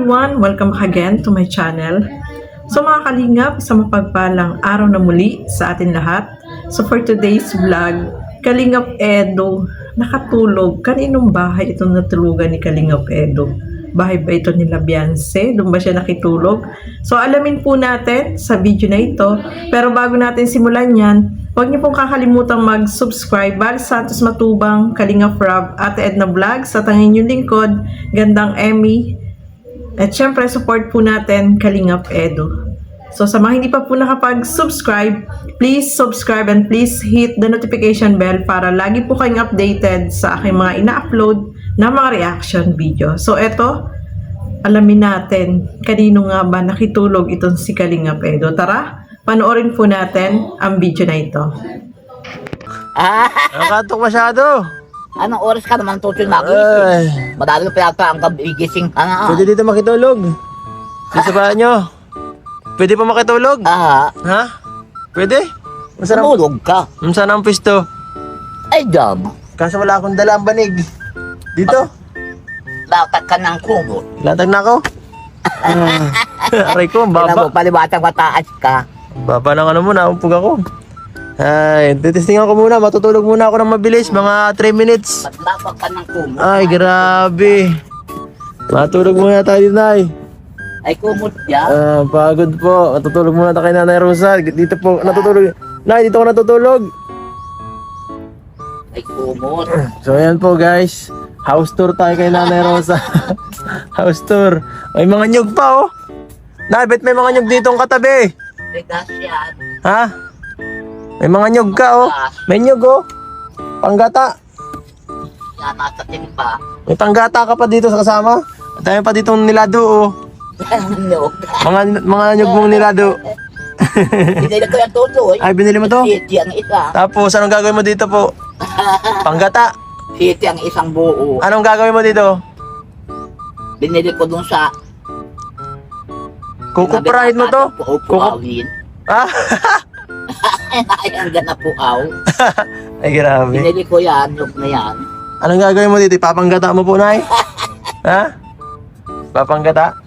everyone! Welcome back again to my channel. So mga kalingap, sa mapagpalang araw na muli sa atin lahat. So for today's vlog, Kalingap Edo nakatulog. Kaninong bahay itong natulugan ni Kalingap Edo? Bahay ba ito nila Beyonce? Doon ba siya nakitulog? So alamin po natin sa video na ito. Pero bago natin simulan yan, huwag niyo pong kakalimutang mag-subscribe. Val Santos Matubang, Kalingap Rob, Ate Edna Vlogs, at ang inyong lingkod, Gandang Emmy. At syempre, support po natin Kalingap Edo. So sa mga hindi pa po nakapag-subscribe, please subscribe and please hit the notification bell para lagi po kayong updated sa aking mga ina-upload na mga reaction video. So eto, alamin natin kanino nga ba nakitulog itong si Kalingap Edo. Tara, panoorin po natin ang video na ito. Nakatok masyado. Anong oras ka naman tutoy magising? Ay, Madali pa yata ang gigising ka nga. pwede dito makitulog. Dito sa bahay nyo. Pwede pa makitulog? Ha? Pwede? Masarap. Tumulog ka. Saan ang pwesto? Ay, job. Kaso wala akong dala ang banig. Dito? Latak ka ng kumot. Latag na ako. Aray ko, ang Kailan mo baba. paliwatang mataas ka. Baba ng ano mo, naumpog ako. Ay, titestingan ko muna. Matutulog muna ako ng mabilis. Mga 3 minutes. Maglapak ka ng kumot. Ay, grabe. Matulog muna tayo dito, Nay. Ay, kumot yan. Pagod po. Matutulog muna tayo kay Nanay Rosa. Dito po, natutulog. Nay, dito ako natutulog. Ay, kumot. So, ayan po, guys. House tour tayo kay Nanay Rosa. House tour. May mga nyug pa, oh. Nay, bet may mga nyug ditong katabi. Bigas yan. Ha? May mga nyug ka, oh. May nyug, oh. Panggata. Yan, nasa timba. May panggata ka pa dito sa kasama. At tayo pa ditong nilado, oh. Ano? Mga nyug mong nilado. Pinili ko yung tutoy. Ay, binili mo to? City ang isa. Tapos, anong gagawin mo dito po? Panggata. City ang isang buo. Anong gagawin mo dito? Binili ko dun sa... Kukuprahin mo to? Puawin. Ah? Ay, ang gana puaw. Ay, grabe. Binili ko yan, yung na yan. Anong gagawin mo dito? Papanggata mo po, Nay? Ha? Papanggata?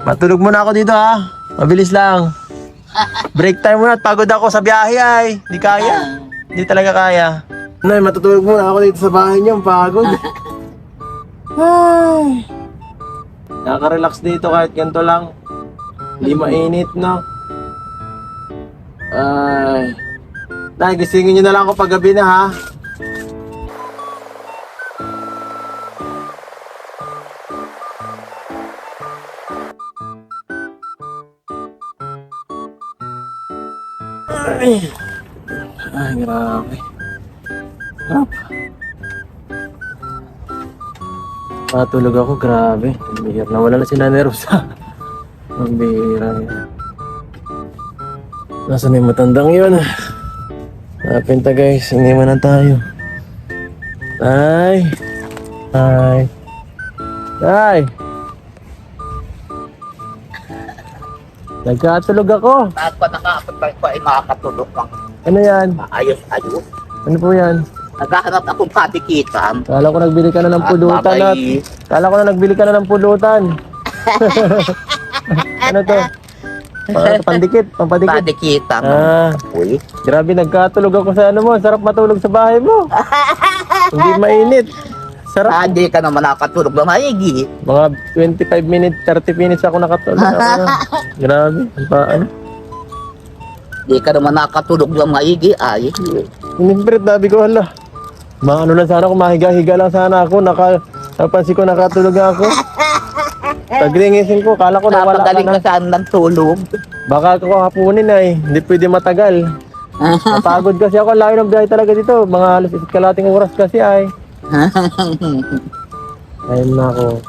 Matulog muna ako dito, ha? Mabilis lang. Break time muna at pagod ako sa biyahe, ay. Hindi kaya. Hindi talaga kaya. Nay, matutulog muna ako dito sa bahay niyo. Pagod. Ay. Nakaka-relax dito kahit ganito lang. Hindi mainit, no? Ay. Nay, gisingin niyo na lang ako pag gabi na, ha? Ay, grabe. Sarap. Matulog ako, grabe. Ang bihira. Nawala na si Nanay Rosa. Ang bihira yan. Nasaan yung matandang yun? Napinta guys, iniwan na tayo. Ay. Ay. Ay. Nagkatulog ako. At pa nakakapag ko ay makakatulog ng Ano yan? maayos-ayos. Ano po yan? Naghahanap akong patikitan. Kala ko nagbili ka na ng pulutan at kala ko na nagbili ka na ng pulutan. Ano to? Pandikit, pampadikit. Patikitan. Uy. Grabe, nagkatulog ako sa ano mo. Sarap matulog sa bahay mo. Hindi mainit. Sarap. Hindi ka naman nakakatulog ng maigi. Mga 25 minutes, 30 minutes ako nakatulog. Grabe. Ano? Hindi ka naman nakakatulog ng maigi. Ay. Siyempre, sabi ko, hala. Ano lang sana ako, mahiga-higa lang sana ako. Napansin ko, nakatulog na ako. Paglingisin ko, kala ko nawala ka Napagaling na. na saan ng tulog. Baka ako hapunin ay, hindi pwede matagal. Napagod kasi ako, layo ng biyahe talaga dito. Mga alas 8 kalating oras kasi ay. Ayun na ako.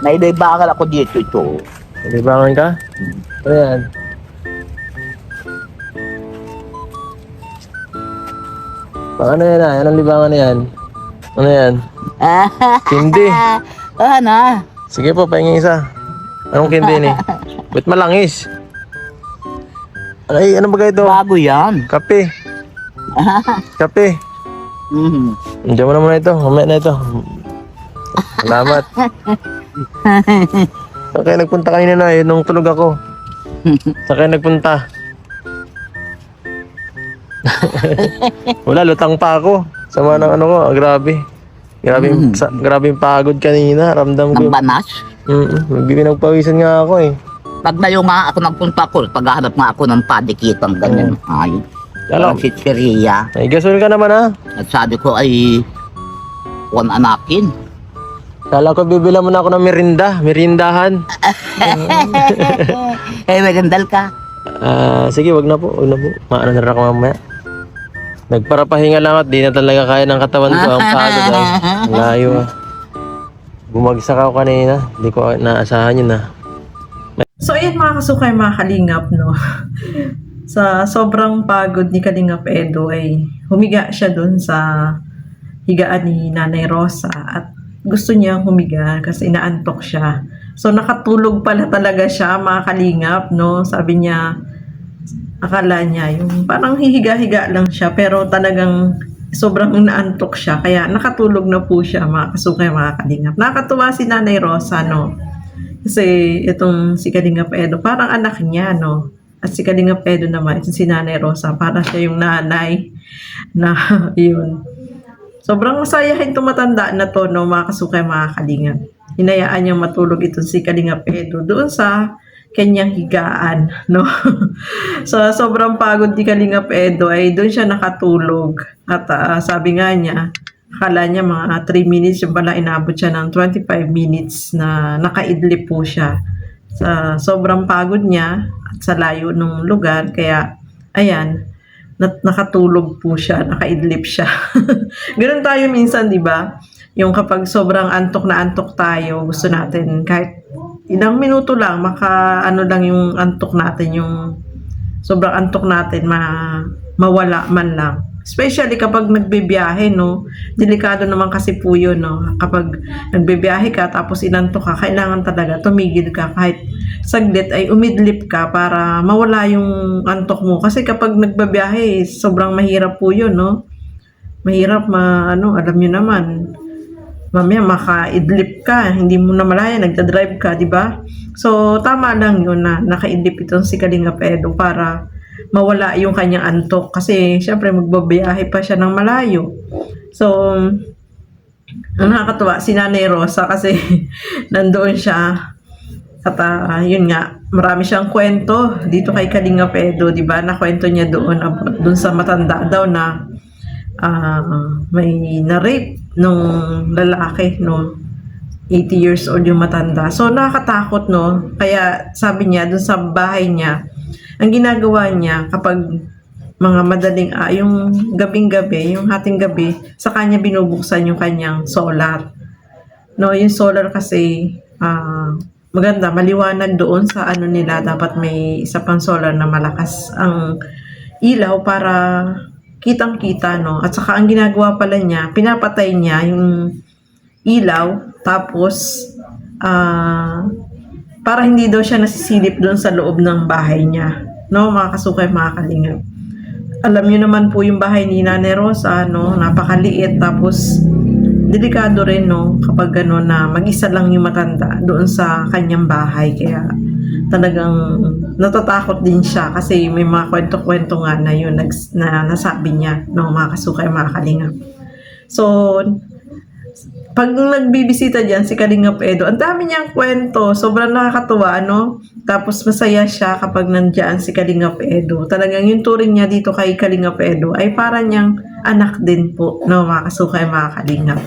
Naidibangal ako dito ito. Libangan ka? Ano yan? Ano yan ay? Anong libangan na yan? Ano yan? Hindi. Ano? Sige po, pahingin isa. Anong kindi ni? Ba't malangis? Ay, ano ba ito? Bago yan. Kape. Kape. Diyan mo na muna ito. Mamaya na ito. Salamat. Saan kayo nagpunta kanina na nung tulog ako? Saan kayo nagpunta? Wala, lutang pa ako. Sama ng ano ko, grabe. Grabe yung pagod kanina. Ramdam ko Ng banas. Nagpinagpawisan nga ako eh. Pag na yung mga ako nagpunta ko, paghahanap nga ako ng padikitang ganyan. Ay, Alam. parang chicheria. Ay, gasol ka naman ha. At sabi ko ay, huwag anakin. Kala ko bibila mo na ako ng merindahan. Eh, magandal ka. Sige, wag na po. Maano na rin ako mamaya. Nagparapahinga lang at di na talaga kaya ng katawan ko. Ang pagod ay. Ang layo ah. Bumagsak ako kanina. Hindi ko naasahan yun ah. So ayan mga kasukay, mga kalingap, no? Sa sobrang pagod ni Kalingap Edo ay humiga siya dun sa higaan ni Nanay Rosa at gusto niyang humiga kasi inaantok siya. So nakatulog pala talaga siya, mga kalingap, no? Sabi niya, akala niya yung parang hihiga-higa lang siya pero talagang sobrang naantok siya kaya nakatulog na po siya, mga kasukay, mga kalingap. Nakakatuwa si Nanay Rosa, no? Kasi itong si Kalingap Edo parang anak niya, no? At si Kalingap Edo naman, itong si Nanay Rosa, para siya yung nanay na yun. Sobrang masayahin itong matanda na to, no, mga kasukay, mga kalingap. Hinayaan niyang matulog itong si Kalingap Edo doon sa kanyang higaan, no. So sobrang pagod ni Kalingap Edo ay doon siya nakatulog. At sabi nga niya, akala niya mga 3 minutes, yung pala inabot siya ng 25 minutes na nakaidlip po siya. Sa sobrang pagod niya at sa layo ng lugar, kaya ayan, nakatulog po siya, nakaidlip siya. Ganun tayo minsan, di ba? Yung kapag sobrang antok na antok tayo, gusto natin kahit ilang minuto lang, ano lang yung antok natin, yung sobrang antok natin, mawala man lang. Especially kapag nagbibiyahe, no? Delikado naman kasi po yun, no? Kapag nagbibiyahe ka tapos inantok ka, kailangan talaga tumigil ka kahit saglit ay umidlip ka para mawala yung antok mo. Kasi kapag nagbibiyahe, sobrang mahirap po yun, no? Mahirap, alam nyo naman. Mamaya makaidlip ka, hindi mo na malaya, nagdadrive ka, di ba? So, tama lang yun na nakaidlip itong si Kalingap Edo para mawala yung kanyang antok kasi syempre magbabiyahe pa siya ng malayo. So ang nakakatuwa si Nanay Rosa kasi nandoon siya at yun nga, marami siyang kwento dito kay Kalingap Edo, di ba? Nakwento niya doon sa matanda daw na may na-rape nung lalaki, no? 80 years old yung matanda. So nakakatakot, no? Kaya sabi niya doon sa bahay niya, ang ginagawa niya kapag mga madaling yung gabing-gabi, yung hating gabi, sa kanya binubuksan yung kanyang solar. No, yung solar kasi maganda, maliwanag doon sa ano nila, dapat may isa pang solar na malakas ang ilaw para kitang-kita, no. At saka ang ginagawa pala niya, pinapatay niya yung ilaw tapos para hindi daw siya nasisilip doon sa loob ng bahay niya, no, mga kasukay, mga kalingap. Alam niyo naman po yung bahay ni Nanay Rosa, no, napakaliit tapos delikado rin, no, kapag gano'n na mag-isa lang yung matanda doon sa kanyang bahay, kaya talagang natatakot din siya kasi may mga kwento-kwento nga na yun na nasabi niya, no, mga kasukay, mga kalingap. So pag nagbibisita dyan si Kalingap Edo, ang dami niyang kwento, sobrang nakakatuwa, no? Tapos masaya siya kapag nandyan si Kalingap Edo. Talagang yung turing niya dito kay Kalingap Edo ay para niyang anak din po, no, mga kasukay, mga kalingap.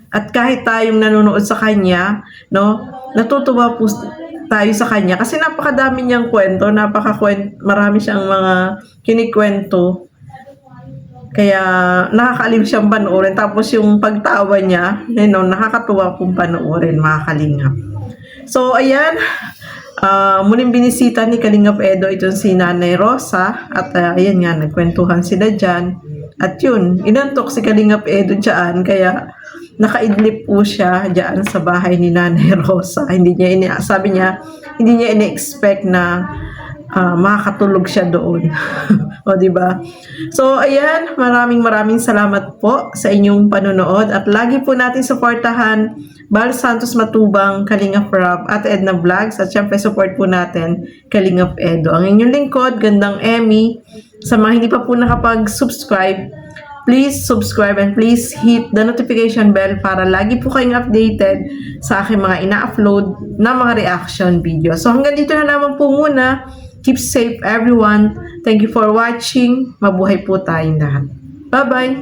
At kahit tayong nanonood sa kanya, no, natutuwa po tayo sa kanya kasi napakadami niyang kwento, marami siyang mga kinikwento. Kaya nakakaaliw siyang panoorin. Tapos yung pagtawa niya, nakakatuwa pong panoorin, mga kalingap. So, ayan. Muling binisita ni Kalingap Edo itong si Nanay Rosa. At ayan nga, nagkwentuhan sila dyan. At yun, inantok si Kalingap Edo dyan. Kaya nakaidlip po siya dyan sa bahay ni Nanay Rosa. Sabi niya, hindi niya ini-expect na makakatulog siya doon. O, di ba? So, ayan, maraming salamat po sa inyong panonood at lagi po natin suportahan Bal Santos Matubang, Kalingap Rob, at Edna Vlogs at syempre support po natin Kalingap Edo. Ang inyong lingkod, Gandang Emmy. Sa mga hindi pa po nakapag-subscribe, please subscribe and please hit the notification bell para lagi po kayong updated sa aking mga ina-upload na mga reaction video. So hanggang dito na lamang po muna. Keep safe everyone. Thank you for watching. Mabuhay po tayong lahat. Bye-bye!